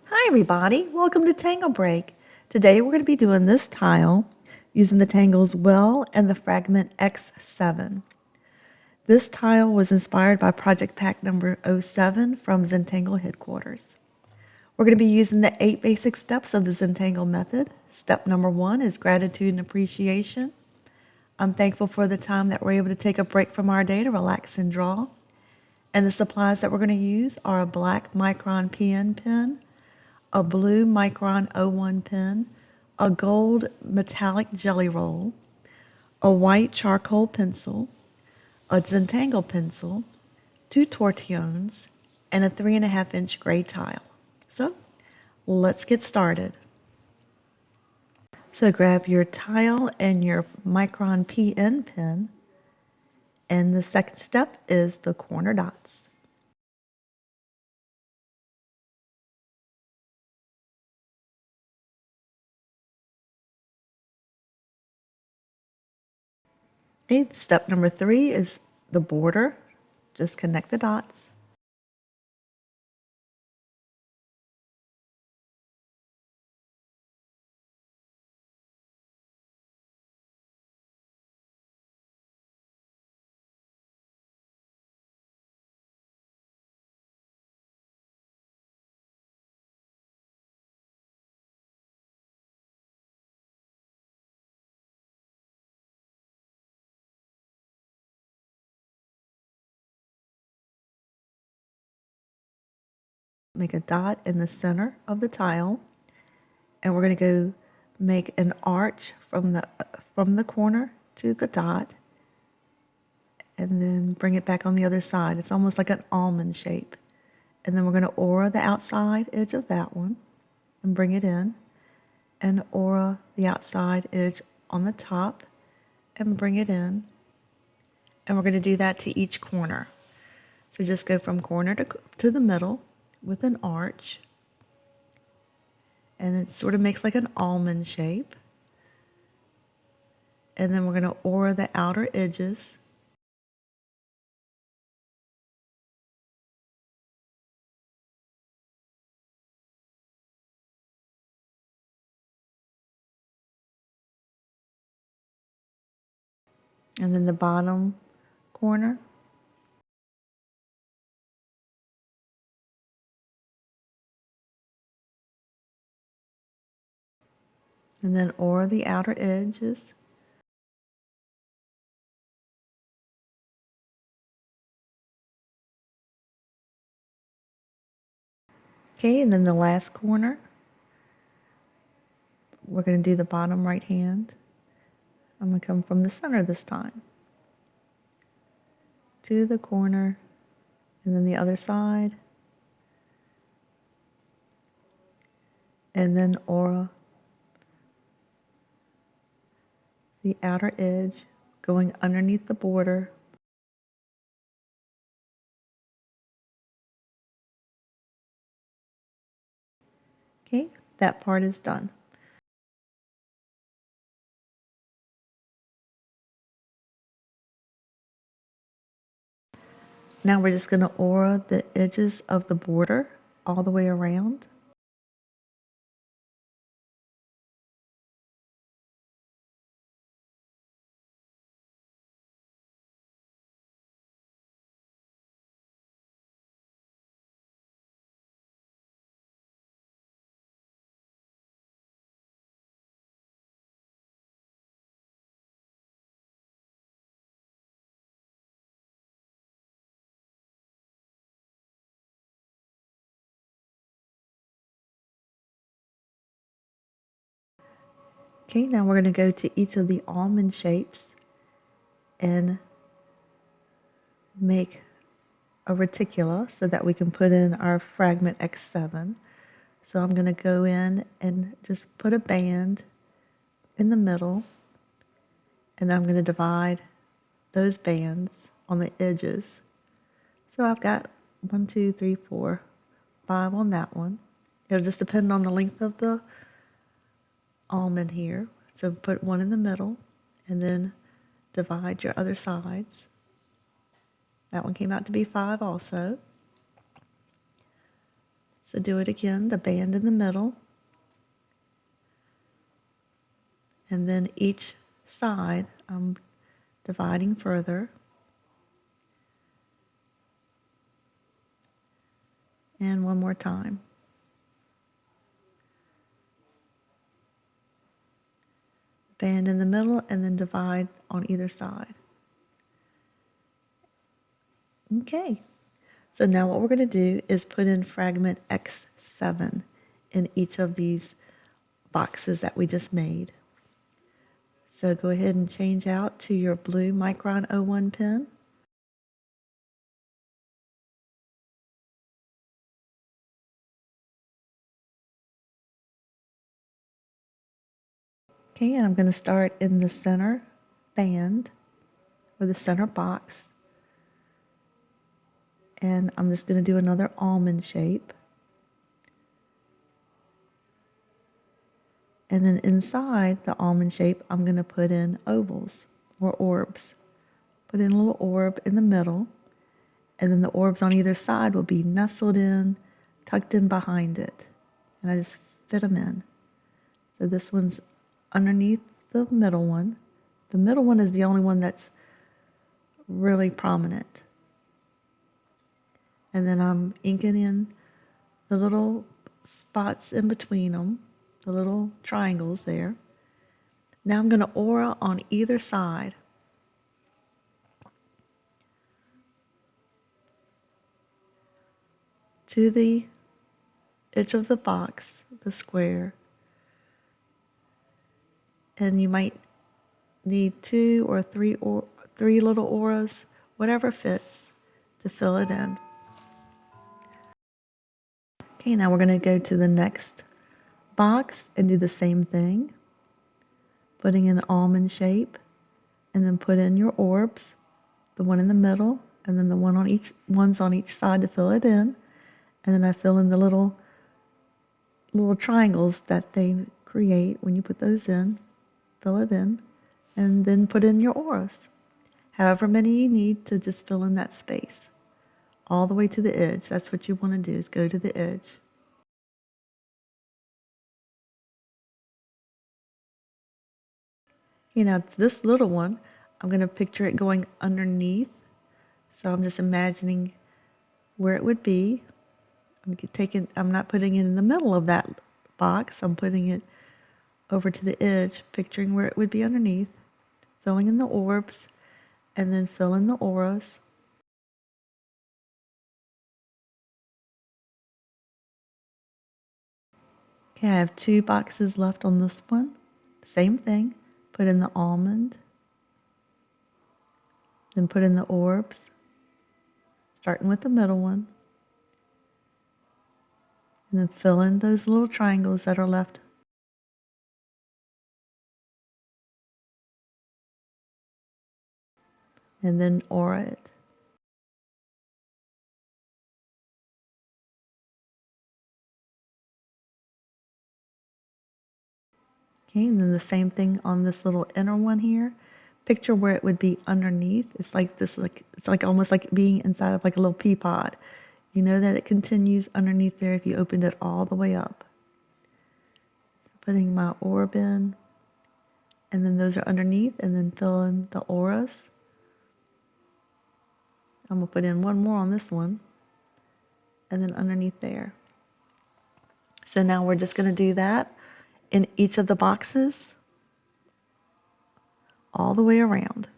Hi everybody, welcome to Tangle Break. Today we're going to be doing this tile using the Tangles Well and the Fragment X-7. This tile was inspired by project pack number 07 from Zentangle headquarters. We're going to be using the 8 basic steps of the Zentangle method. Step number 1 is gratitude and appreciation. I'm thankful for the time that we're able to take a break from our day to relax and draw. And the supplies that we're going to use are a black Micron PN pen, a blue Micron 01 pen, a gold metallic jelly roll, a white charcoal pencil, a Zentangle pencil, 2 Tortillons, and a 3.5-inch gray tile. So let's get started. So grab your tile and your Micron PN pen, and the second step is the corner dots. Okay, step number 3 is the border. Just connect the dots. Make a dot in the center of the tile, and we're going to go make an arch from the corner to the dot, and then bring it back on the other side. It's almost like an almond shape. And then we're going to aura the outside edge of that one and bring it in, and aura the outside edge on the top and bring it in. And we're going to do that to each corner. So just go from corner to the middle with an arch, and it sort of makes like an almond shape. And then we're going to aura the outer edges. And then the bottom corner. And then aura the outer edges. Okay, and then the last corner, we're going to do the bottom right hand. I'm going to come from the center this time to the corner, and then the other side, and then aura the outer edge going underneath the border. Okay, that part is done. Now we're just going to aura the edges of the border all the way around. Okay, now we're going to go to each of the almond shapes and make a reticula so that we can put in our Fragment X-7. So I'm going to go in and just put a band in the middle, and then I'm going to divide those bands on the edges. So I've got 1, 2, 3, 4, 5 on that one. It'll just depend on the length of the almond here. So put one in the middle and then divide your other sides. That one came out to be 5 also. So do it again, the band in the middle, and then each side I'm dividing further. And one more time. Band in the middle and then divide on either side. Okay, so now what we're going to do is put in fragment X-7 in each of these boxes that we just made. So go ahead and change out to your blue Micron 01 pen. Okay, and I'm going to start in the center band or the center box. And I'm just going to do another almond shape. And then inside the almond shape, I'm going to put in ovals or orbs. Put in a little orb in the middle, and then the orbs on either side will be nestled in, tucked in behind it. And I just fit them in. So this one's underneath the middle one. The middle one is the only one that's really prominent. And then I'm inking in the little spots in between them, the little triangles there. Now I'm going to aura on either side. To the edge of the box, the square. And you might need 2 or 3 or 3 little auras, whatever fits, to fill it in. Okay, now we're going to go to the next box and do the same thing. Putting in an almond shape, and then put in your orbs, the one in the middle, and then the ones on each side to fill it in. And then I fill in the little triangles that they create when you put those in. Fill it in, and then put in your auras. However many you need to just fill in that space. All the way to the edge. That's what you want to do, is go to the edge. You know, this little one, I'm going to picture it going underneath. So I'm just imagining where it would be. I'm not putting it in the middle of that box. I'm putting it over to the edge, picturing where it would be underneath, filling in the orbs, and then fill in the auras. Okay, I have 2 boxes left on this one. Same thing. Put in the almond, then put in the orbs, starting with the middle one, and then fill in those little triangles that are left. And then aura it. Okay, and then the same thing on this little inner one here. Picture where it would be underneath. It's like almost like being inside of like a little pea pod. You know that it continues underneath there if you opened it all the way up. So putting my orb in, and then those are underneath, and then fill in the auras. I'm gonna put in one more on this one, and then underneath there. So now we're just gonna do that in each of the boxes all the way around.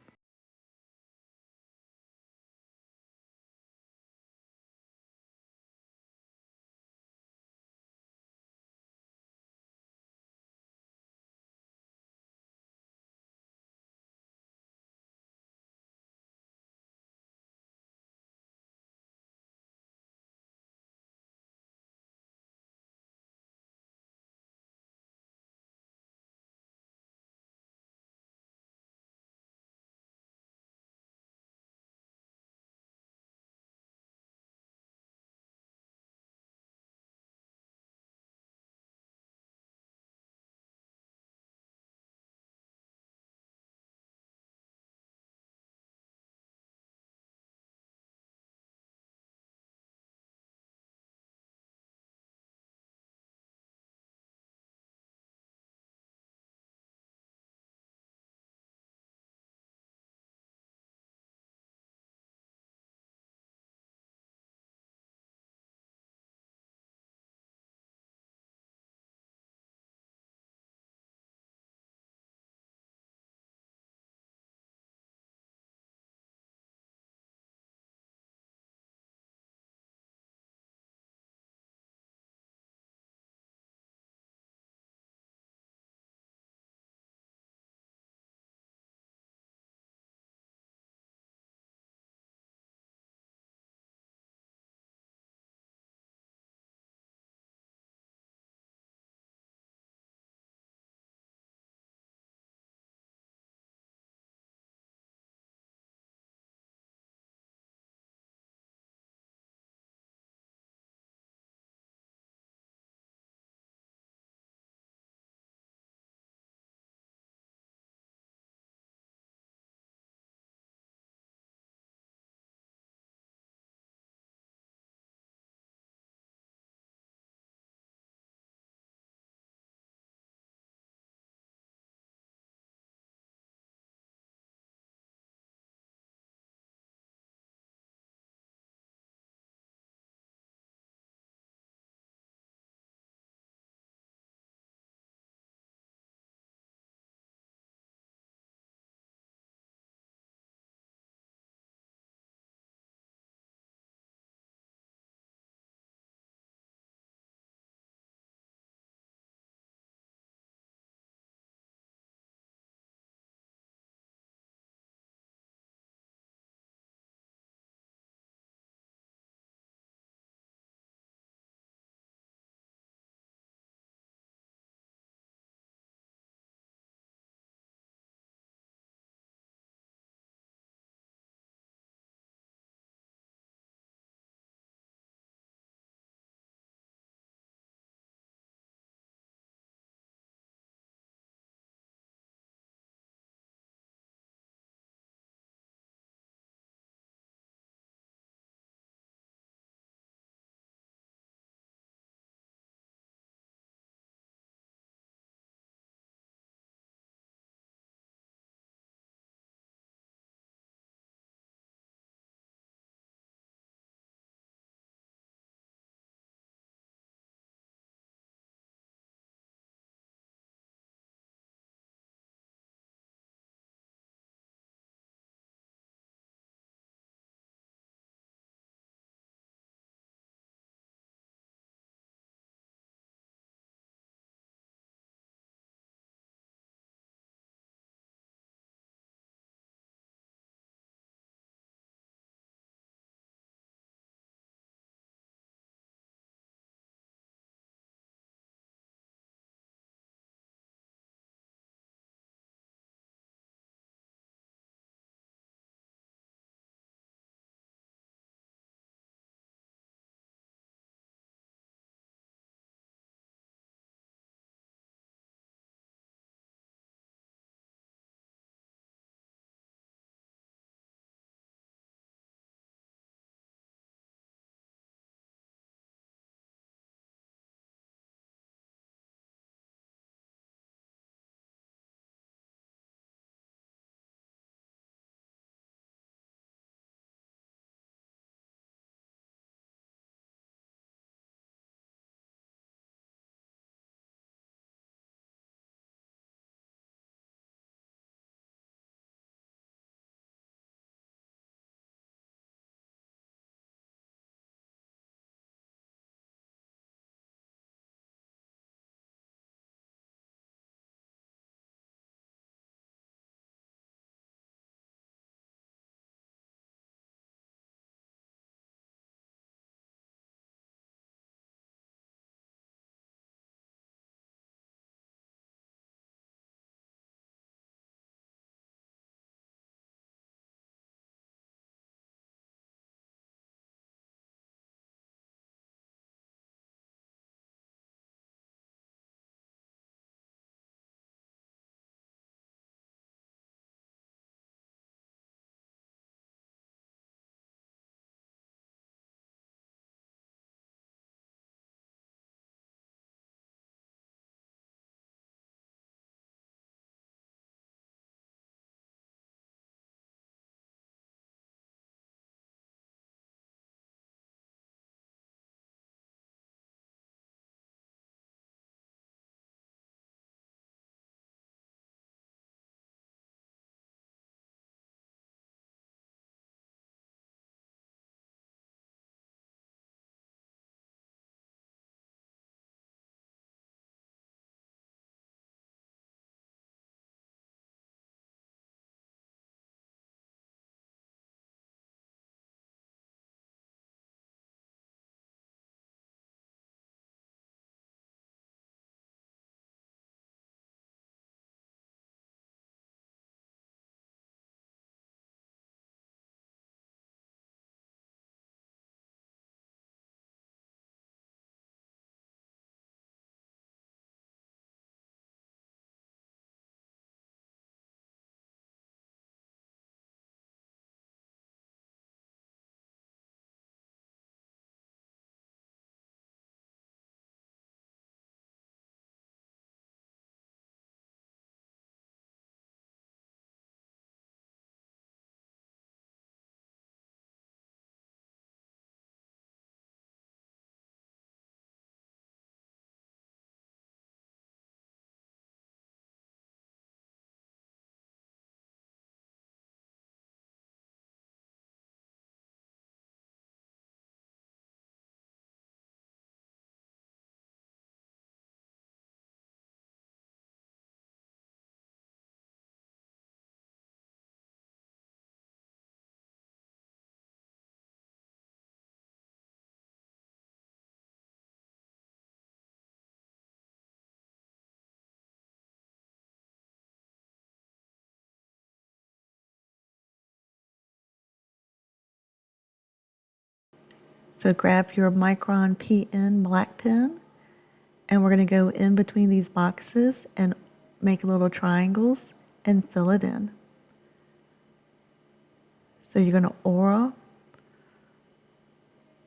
So grab your Micron PN black pen, and we're going to go in between these boxes and make little triangles and fill it in. So you're going to aura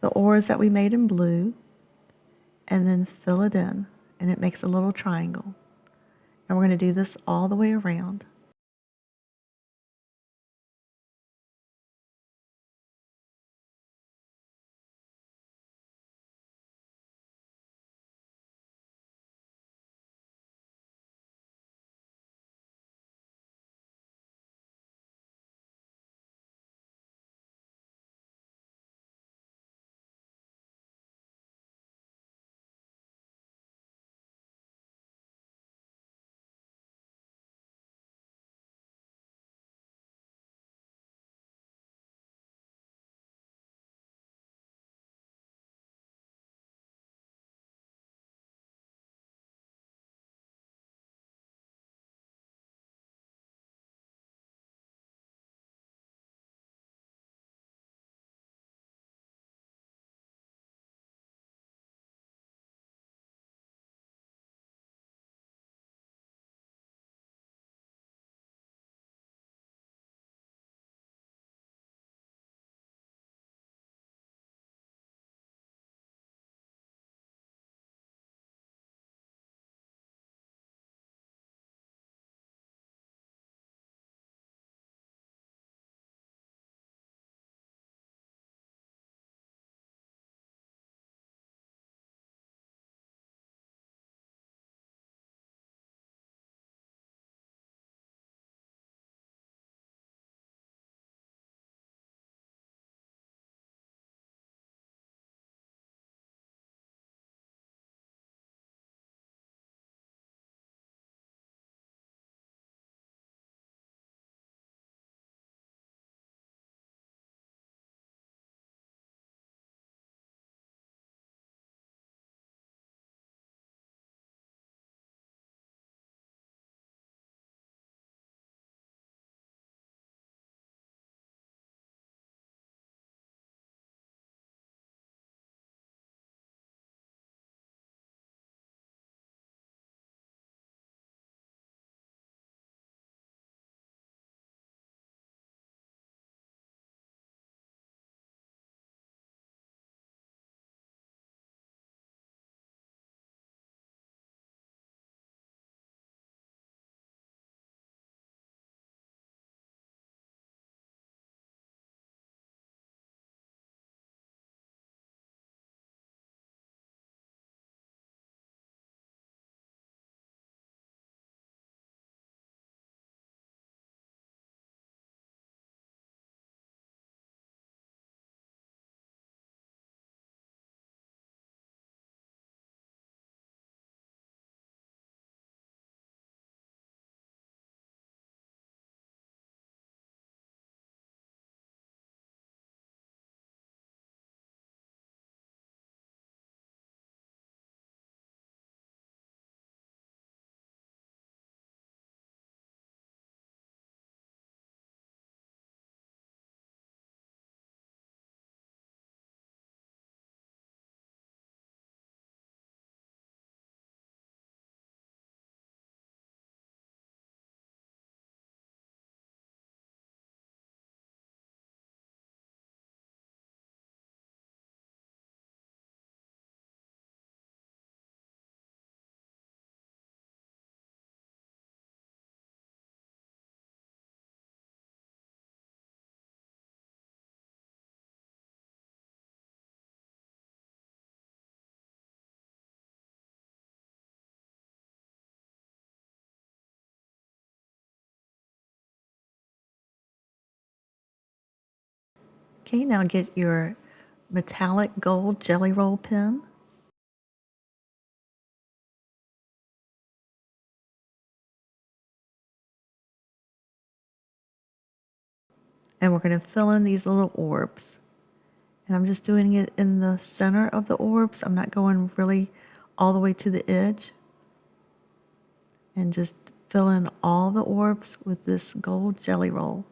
the auras that we made in blue, and then fill it in, and it makes a little triangle. And we're going to do this all the way around. Okay, now get your metallic gold jelly roll pen. And we're going to fill in these little orbs. And I'm just doing it in the center of the orbs. I'm not going really all the way to the edge. And just fill in all the orbs with this gold jelly roll.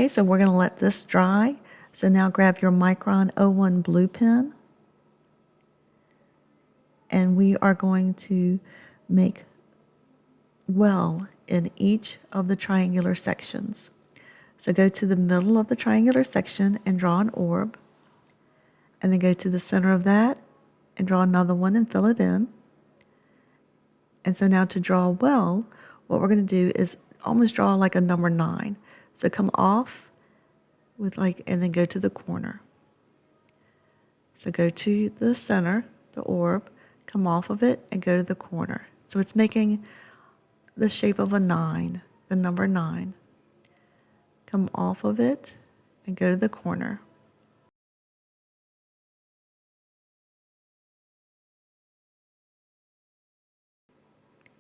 Okay, so we're going to let this dry. So now grab your Micron 01 blue pen, and we are going to make well in each of the triangular sections. So go to the middle of the triangular section and draw an orb, and then go to the center of that and draw another one and fill it in. And so now to draw a well, what we're going to do is almost draw like a number 9. So come off with and then go to the corner. So go to the center, the orb, come off of it and go to the corner. So it's making the shape of a 9, the number 9. Come off of it and go to the corner.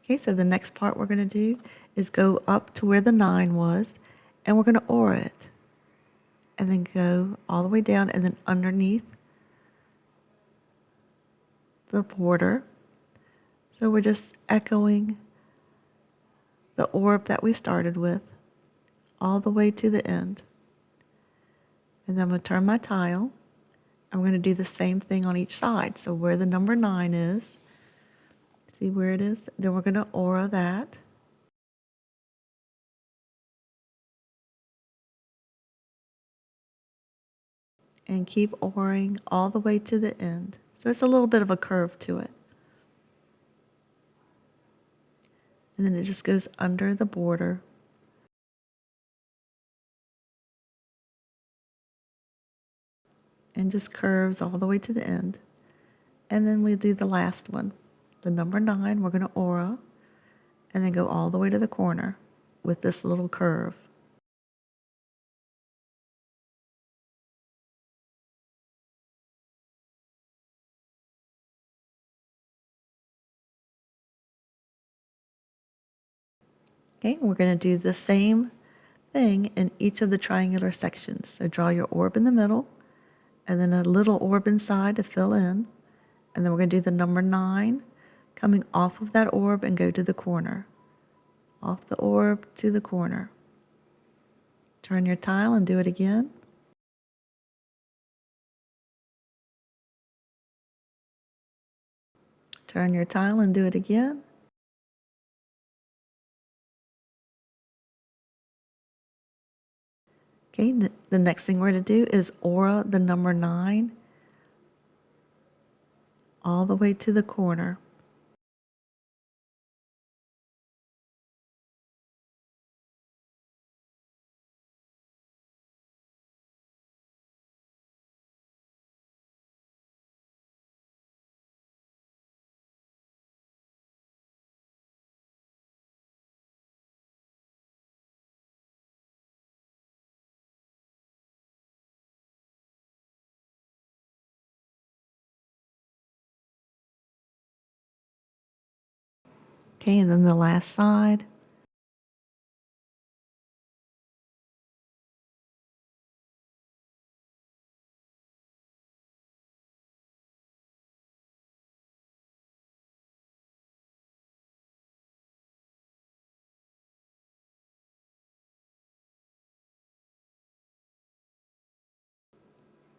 Okay, so the next part we're going to do is go up to where the 9 was, and we're going to aura it. And then go all the way down and then underneath the border. So we're just echoing the orb that we started with all the way to the end. And then I'm going to turn my tile. I'm going to do the same thing on each side. So where the number 9 is, see where it is? Then we're going to aura that. And keep auraing all the way to the end. So it's a little bit of a curve to it. And then it just goes under the border. And just curves all the way to the end. And then we'll do the last one. The number 9, we're going to aura, and then go all the way to the corner with this little curve. Okay, we're going to do the same thing in each of the triangular sections. So draw your orb in the middle, and then a little orb inside to fill in. And then we're going to do the number 9, coming off of that orb and go to the corner. Off the orb to the corner. Turn your tile and do it again. Turn your tile and do it again. Okay, the next thing we're going to do is aura the number 9 all the way to the corner. Okay, and then the last side.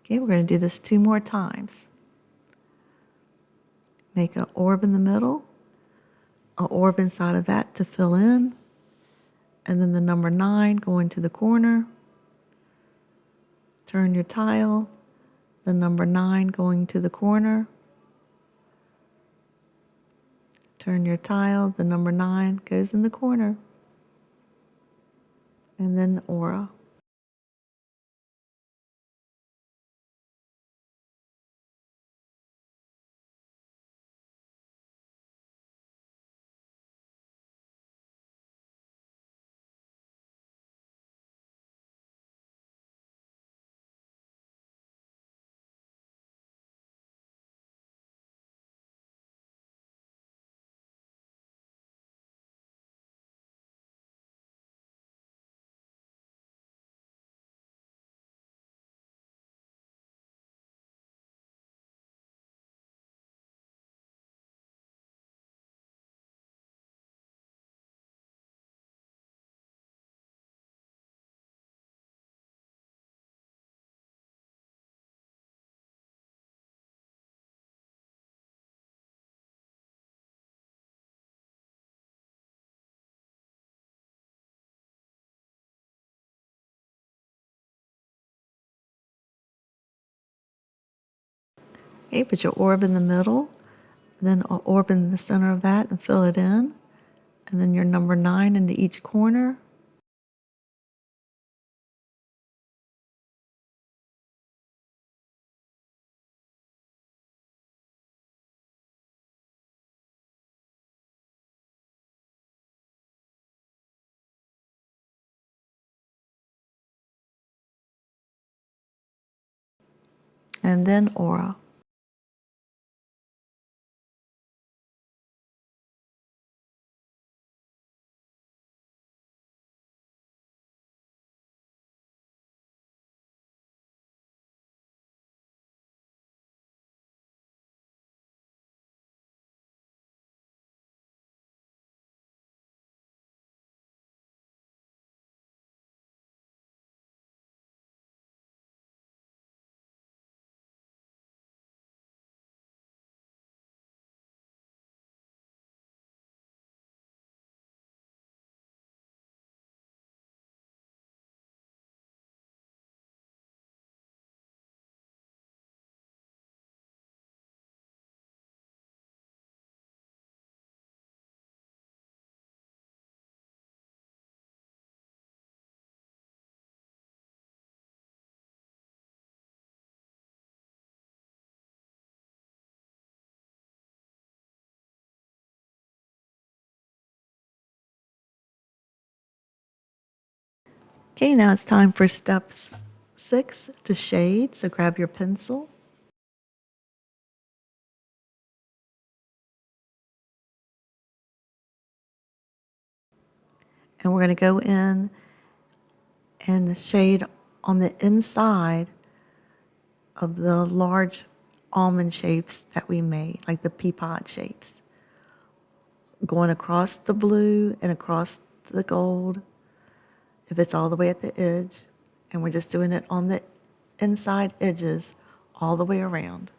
Okay, we're going to do this 2 more times. Make an orb in the middle, an orb inside of that to fill in, and then the number 9 going to the corner. Turn your tile, the number 9 going to the corner. Turn your tile, the number 9 goes in the corner. And then aura. Okay, put your orb in the middle, then an orb in the center of that and fill it in. And then your number 9 into each corner. And then aura. Okay, now it's time for steps 6 to shade. So grab your pencil. And we're going to go in and shade on the inside of the large almond shapes that we made, like the pea pod shapes. Going across the blue and across the gold, if it's all the way at the edge. And we're just doing it on the inside edges all the way around.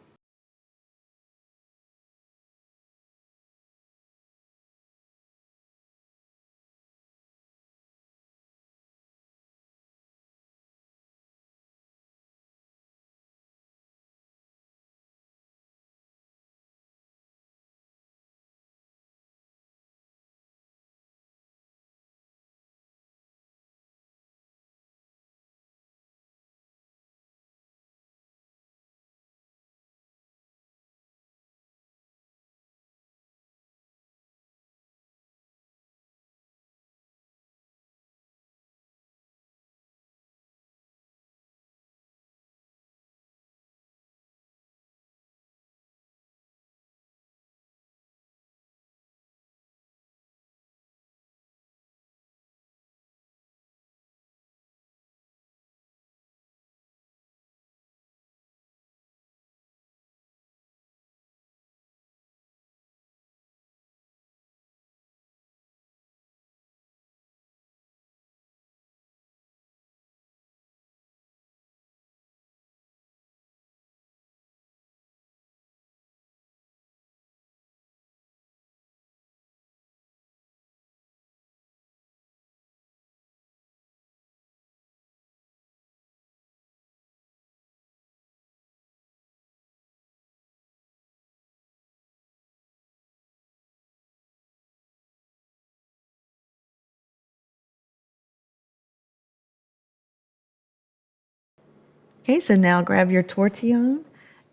Okay, so now grab your tortillon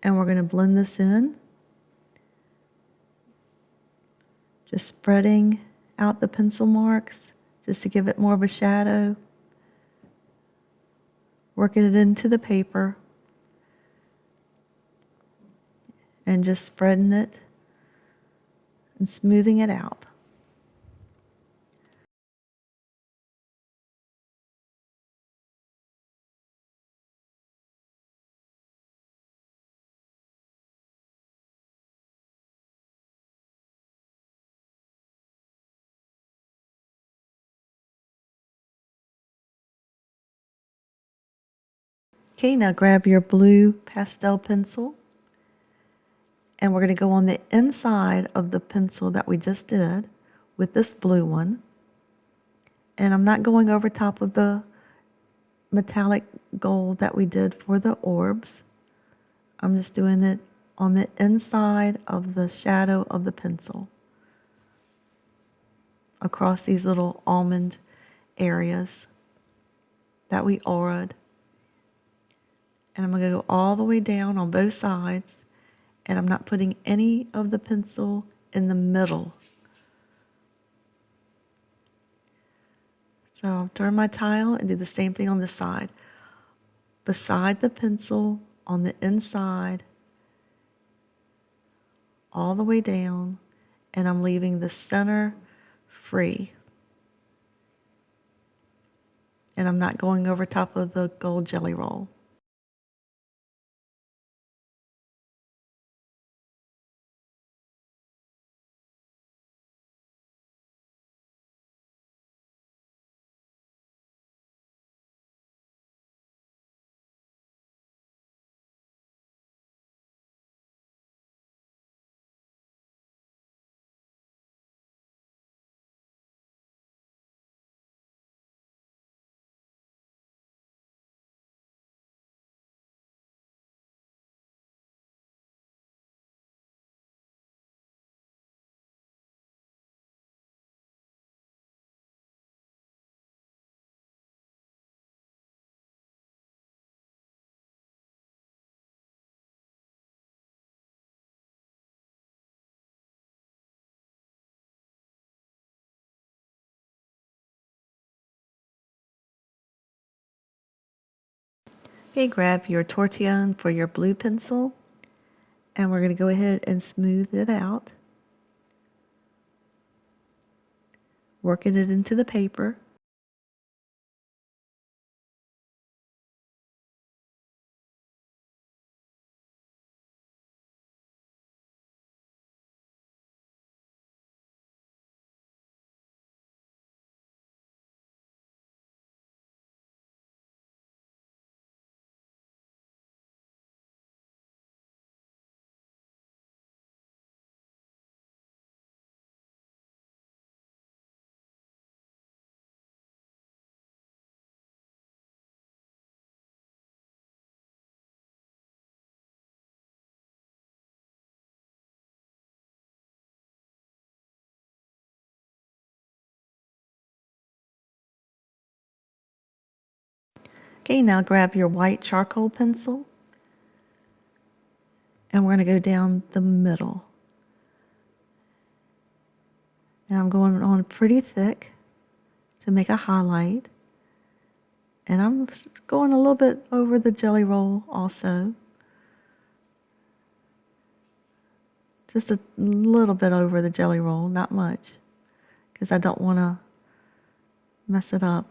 and we're going to blend this in. Just spreading out the pencil marks just to give it more of a shadow. Working it into the paper and just spreading it and smoothing it out. Okay, now grab your blue pastel pencil and we're going to go on the inside of the pencil that we just did with this blue one. And I'm not going over top of the metallic gold that we did for the orbs. I'm just doing it on the inside of the shadow of the pencil across these little almond areas that we auraed. And I'm going to go all the way down on both sides, and I'm not putting any of the pencil in the middle. So I'll turn my tile and do the same thing on this side. Beside the pencil on the inside, all the way down, and I'm leaving the center free. And I'm not going over top of the gold jelly roll. Okay, grab your Tortillon for your blue pencil, and we're going to go ahead and smooth it out, working it into the paper. Okay, now grab your white charcoal pencil, and we're going to go down the middle. And I'm going on pretty thick to make a highlight. And I'm going a little bit over the jelly roll also. Just a little bit over the jelly roll, not much, because I don't want to mess it up.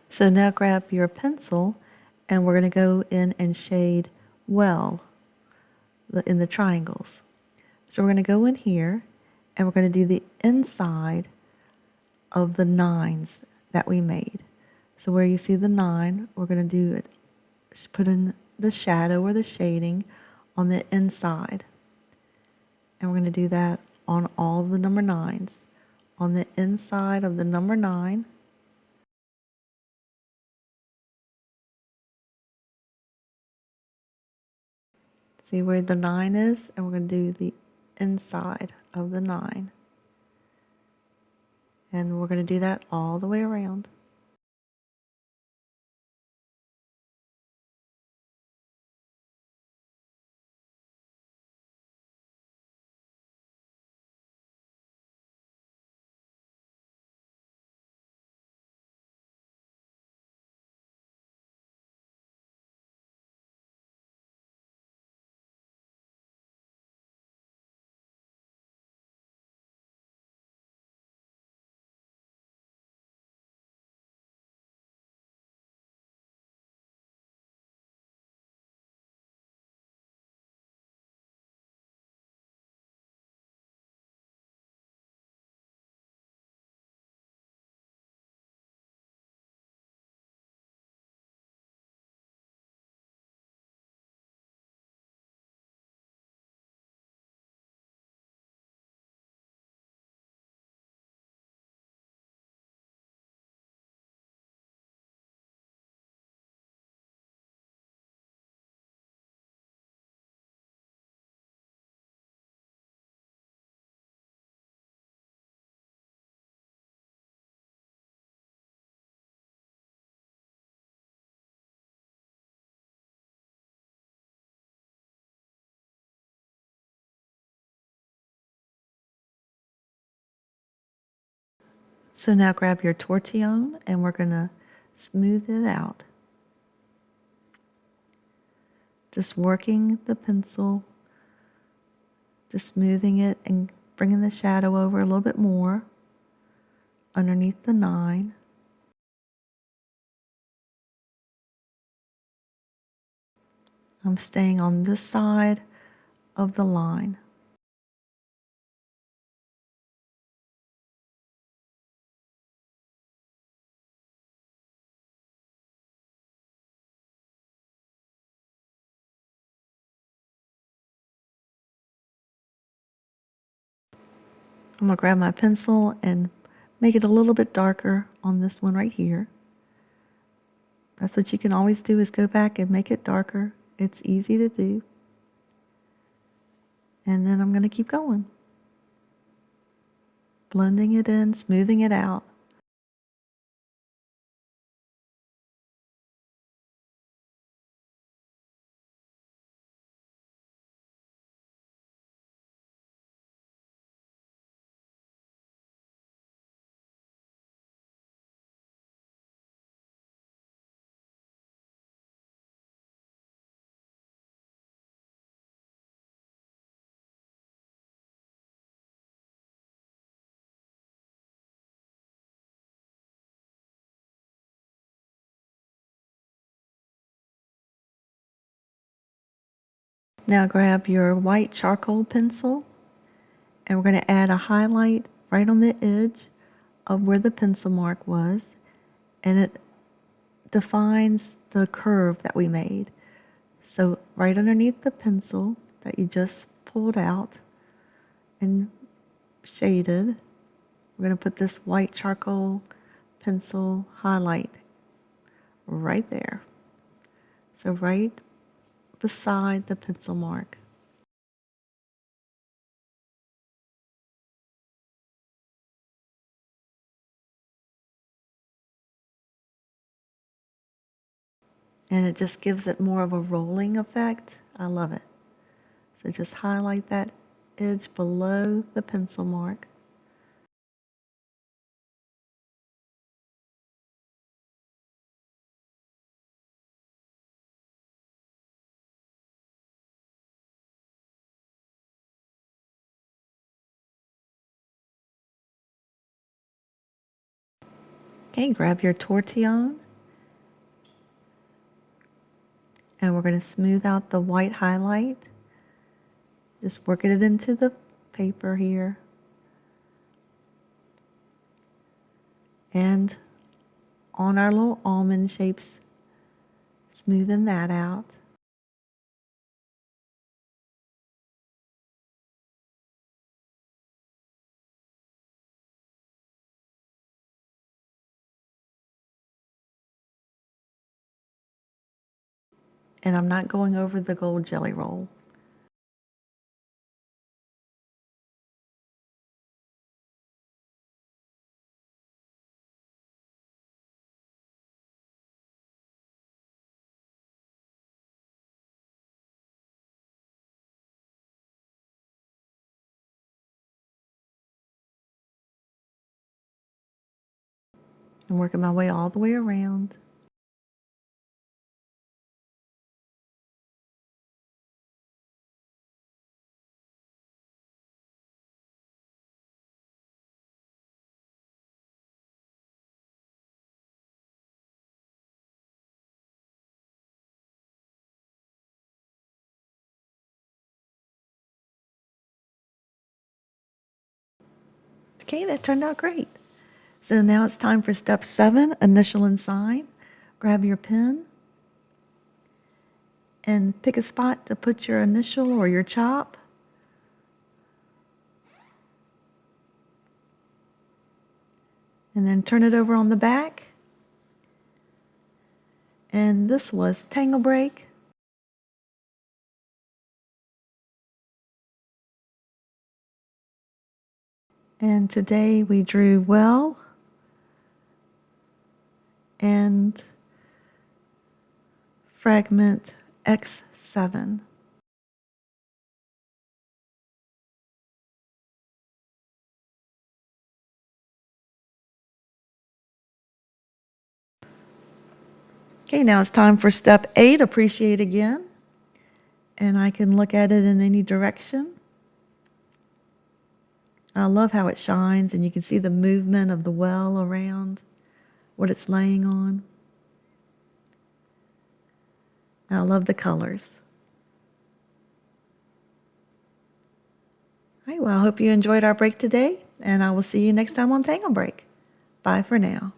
So now grab your pencil, and we're going to go in and shade well in the triangles. So we're going to go in here, and we're going to do the inside of the nines that we made. So where you see the 9, we're going to do it, put in the shadow or the shading on the inside. And we're going to do that on all the number 9s. On the inside of the number 9, see where the 9 is, and we're going to do the inside of the 9. And we're going to do that all the way around. So now grab your tortillon and we're going to smooth it out. Just working the pencil, just smoothing it and bringing the shadow over a little bit more underneath the 9. I'm staying on this side of the line. I'm going to grab my pencil and make it a little bit darker on this one right here. That's what you can always do, is go back and make it darker. It's easy to do. And then I'm going to keep going. Blending it in, smoothing it out. Now grab your white charcoal pencil and we're going to add a highlight right on the edge of where the pencil mark was, and it defines the curve that we made. So right underneath the pencil that you just pulled out and shaded, we're going to put this white charcoal pencil highlight right there. So right beside the pencil mark. And it just gives it more of a rolling effect. I love it. So just highlight that edge below the pencil mark. Okay, grab your tortillon and we're going to smooth out the white highlight. Just working it into the paper here. And on our little almond shapes, smoothing that out. And I'm not going over the gold jelly roll. I'm working my way all the way around. Okay, that turned out great. So now it's time for step 7, initial and sign. Grab your pen and pick a spot to put your initial or your chop. And then turn it over on the back. And this was Tangle Break. And today we drew well and fragment X-7. Okay, now it's time for step 8, appreciate again. And I can look at it in any direction. I love how it shines and you can see the movement of the well around what it's laying on. And I love the colors. All right, well, I hope you enjoyed our break today, and I will see you next time on Tangle Break. Bye for now.